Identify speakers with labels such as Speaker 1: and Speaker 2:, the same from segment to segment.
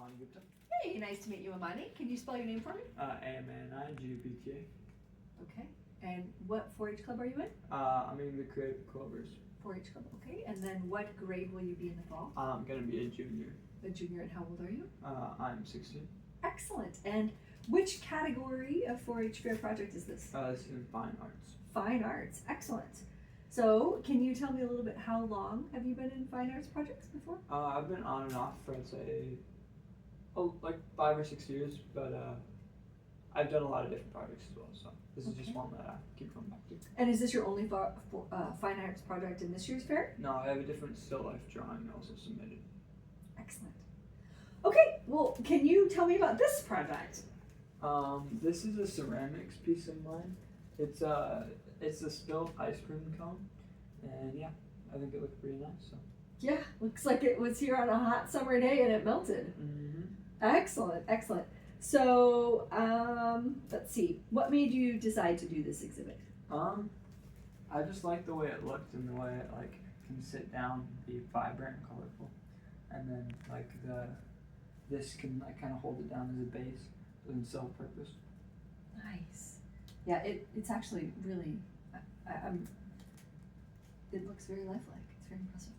Speaker 1: Amani Gupta.
Speaker 2: Hey, nice to meet you, Amani. Can you spell your name for me?
Speaker 1: Amani Gupta.
Speaker 2: Okay. And what 4-H club are you in?
Speaker 1: I'm in the creative Clovers.
Speaker 2: 4-H club, okay. And then what grade will you be in the fall?
Speaker 1: I'm gonna be a junior.
Speaker 2: A junior, and how old are you?
Speaker 1: I'm 16.
Speaker 2: Excellent. And which category of 4-H fair project is this?
Speaker 1: This is in fine arts.
Speaker 2: Fine arts, excellent. So, can you tell me a little bit, how long have you been in fine arts projects before?
Speaker 1: I've been on and off for, I'd say, like 5 or 6 years, but I've done a lot of different projects as well, so this is just one that I keep coming back to.
Speaker 2: And is this your only fine arts project in this year's fair?
Speaker 1: No, I have a different still life drawing also submitted.
Speaker 2: Excellent. Okay, well, can you tell me about this project?
Speaker 1: This is a ceramics piece of mine. It's a spilled ice cream cone, and yeah, I think it looked pretty nice. So.
Speaker 2: Yeah, looks like it was here on a hot summer day and it melted.
Speaker 1: Mm-hmm.
Speaker 2: Excellent, excellent. So, let's see. What made you decide to do this exhibit?
Speaker 1: I just like the way it looked and the way it like can sit down, be vibrant and colorful, and then like this can like kind of hold it down as a base and self-purpose.
Speaker 2: Nice. Yeah, it's actually really, it looks very lifelike. It's very impressive.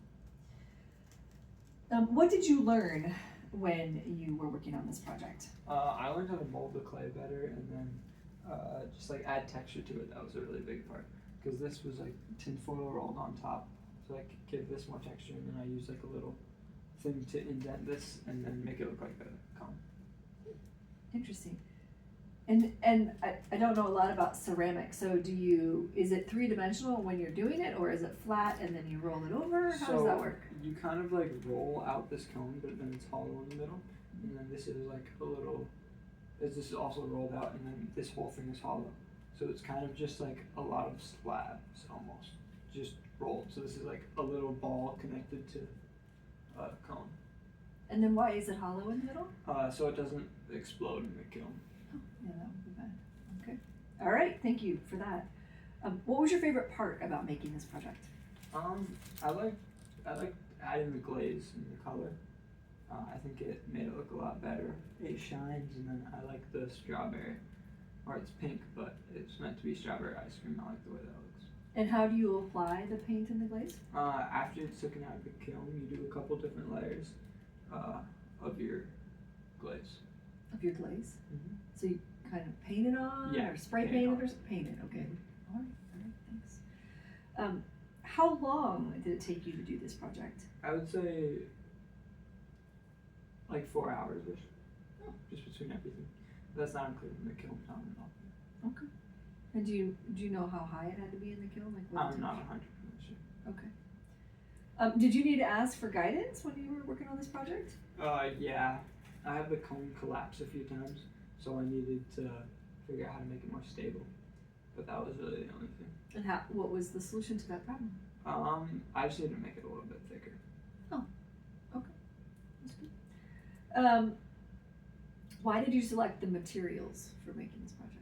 Speaker 2: What did you learn when you were working on this project?
Speaker 1: I learned how to mold the clay better and then just like add texture to it. That was a really big part because this was like tinfoil rolled on top, so I could give this more texture, and then I used like a little thing to indent this and then make it look like a cone.
Speaker 2: Interesting. And I don't know a lot about ceramics, so is it 3-dimensional when you're doing it, or is it flat and then you roll it over? How does that work?
Speaker 1: You kind of like roll out this cone, but then it's hollow in the middle, and then this is like this is also rolled out, and then this whole thing is hollow. So it's kind of just like a lot of slabs almost, just rolled. So this is like a little ball connected to a cone.
Speaker 2: And then why is it hollow in the middle?
Speaker 1: So it doesn't explode in the kiln.
Speaker 2: Oh, yeah, that would be bad. Okay. All right, thank you for that. What was your favorite part about making this project?
Speaker 1: I like adding the glaze and the color. I think it made it look a lot better. It shines, and then I like the strawberry, or it's pink, but it's meant to be strawberry ice cream. I like the way that looks.
Speaker 2: And how do you apply the paint and the glaze?
Speaker 1: After it's taken out of the kiln, you do a couple different layers of your glaze.
Speaker 2: Of your glaze?
Speaker 1: Mm-hmm.
Speaker 2: So you kind of paint it on, or spray paint it, or paint it? Okay. Mm-hmm. All right, thanks. How long did it take you to do this project?
Speaker 1: I would say like 4 hours-ish, just between everything. That's not including the kiln time and all.
Speaker 2: Okay. And do you know how high it had to be in the kiln? Like what
Speaker 1: I'm not 100% sure.
Speaker 2: Okay. Did you need to ask for guidance when you were working on this project?
Speaker 1: Yeah. I had the cone collapse a few times, so I needed to figure out how to make it more stable. But that was really the only thing.
Speaker 2: And what was the solution to that problem?
Speaker 1: I just needed to make it a little bit thicker.
Speaker 2: Oh, okay. That's good. Why did you select the materials for making this project?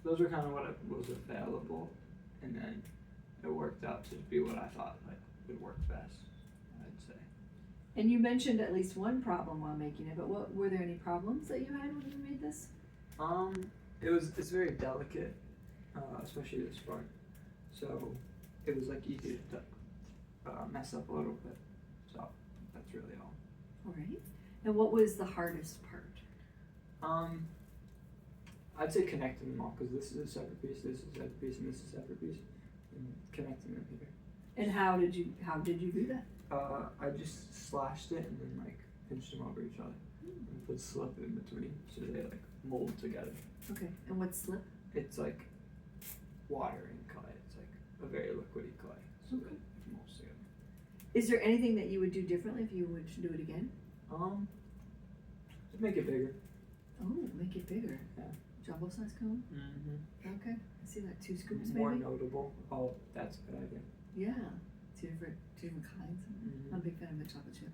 Speaker 1: Those were kind of what was available, and then it worked out to be what I thought like would work best, I'd say.
Speaker 2: And you mentioned at least one problem while making it, but were there any problems that you had when you made this?
Speaker 1: It's very delicate, especially this part. So it was like easy to mess up a little bit. So that's really all.
Speaker 2: All right. And what was the hardest part?
Speaker 1: I'd say connecting them all, because this is a separate piece, this is a separate piece, and this is a separate piece, and connecting them here.
Speaker 2: And how did you do that?
Speaker 1: I just slashed it and then like pinched them over each other and put slip in between so they like mold together.
Speaker 2: Okay. And what's slip?
Speaker 1: It's like water and clay. It's like a very liquidy clay, so
Speaker 2: okay.
Speaker 1: It molds together.
Speaker 2: Is there anything that you would do differently if you would do it again?
Speaker 1: Just make it bigger.
Speaker 2: Oh, make it bigger.
Speaker 1: Yeah.
Speaker 2: Jumbo size cone?
Speaker 1: Mm-hmm.
Speaker 2: Okay. I see that 2 scoops
Speaker 1: More
Speaker 2: maybe?
Speaker 1: notable. Oh, that's a good idea.
Speaker 2: Yeah. Two different kinds.
Speaker 1: Mm-hmm.
Speaker 2: I'm a big fan of the chocolate chip.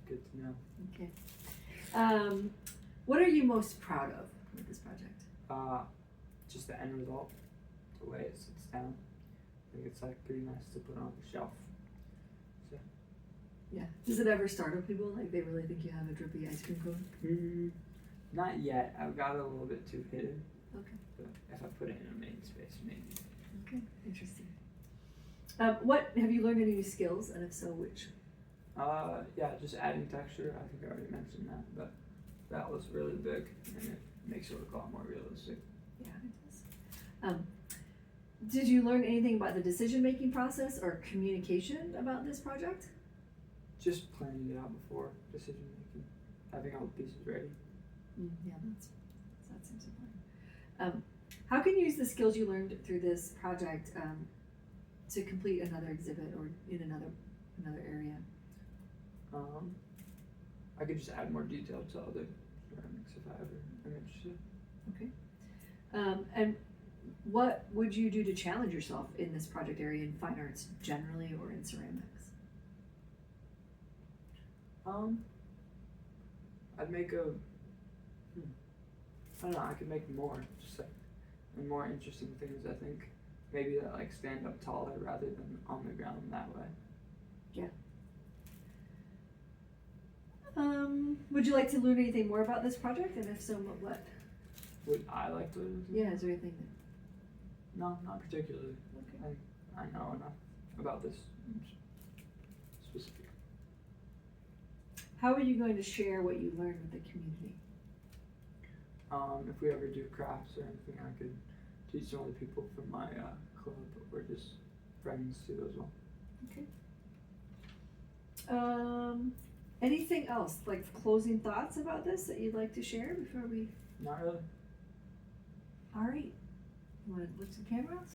Speaker 1: Good to know.
Speaker 2: Okay. What are you most proud of with this project?
Speaker 1: Just the end result. The way it sits down. I think it's like pretty nice to put on the shelf. So.
Speaker 2: Yeah, Does it ever startle people, like they really think you have a drippy ice cream cone?
Speaker 1: Not yet. I've got it a little bit too hidden.
Speaker 2: Okay.
Speaker 1: But if I put it in a main space, maybe.
Speaker 2: Okay, interesting. What, have you learned any new skills, and if so, which?
Speaker 1: Yeah, just adding texture. I think I already mentioned that, but that was really big, and it makes it look a lot more realistic.
Speaker 2: Yeah, it does. Did you learn anything about the decision-making process or communication about this project?
Speaker 1: Just planning it out before decision making, having all the pieces ready.
Speaker 2: Yeah, that seems important. How can you use the skills you learned through this project to complete another exhibit or in another area?
Speaker 1: I could just add more detail to other ceramics if I ever am interested.
Speaker 2: Okay. And what would you do to challenge yourself in this project area in fine arts generally or in ceramics?
Speaker 1: I'd make I don't know, I could make more, just like, and more interesting things, I think. Maybe that like stand up taller rather than on the ground that way.
Speaker 2: Yeah. Would you like to learn anything more about this project, and if so, what?
Speaker 1: Would I like to learn?
Speaker 2: Yeah, is there anything that?
Speaker 1: No, not particularly.
Speaker 2: Okay.
Speaker 1: I know enough about this specific.
Speaker 2: How are you going to share what you learned with the community?
Speaker 1: If we ever do crafts or anything, I could teach some other people from my club or just friends too as well.
Speaker 2: Okay. Anything else, like closing thoughts about this that you'd like to share before we?
Speaker 1: Not really.
Speaker 2: All right. You want to look to the camera?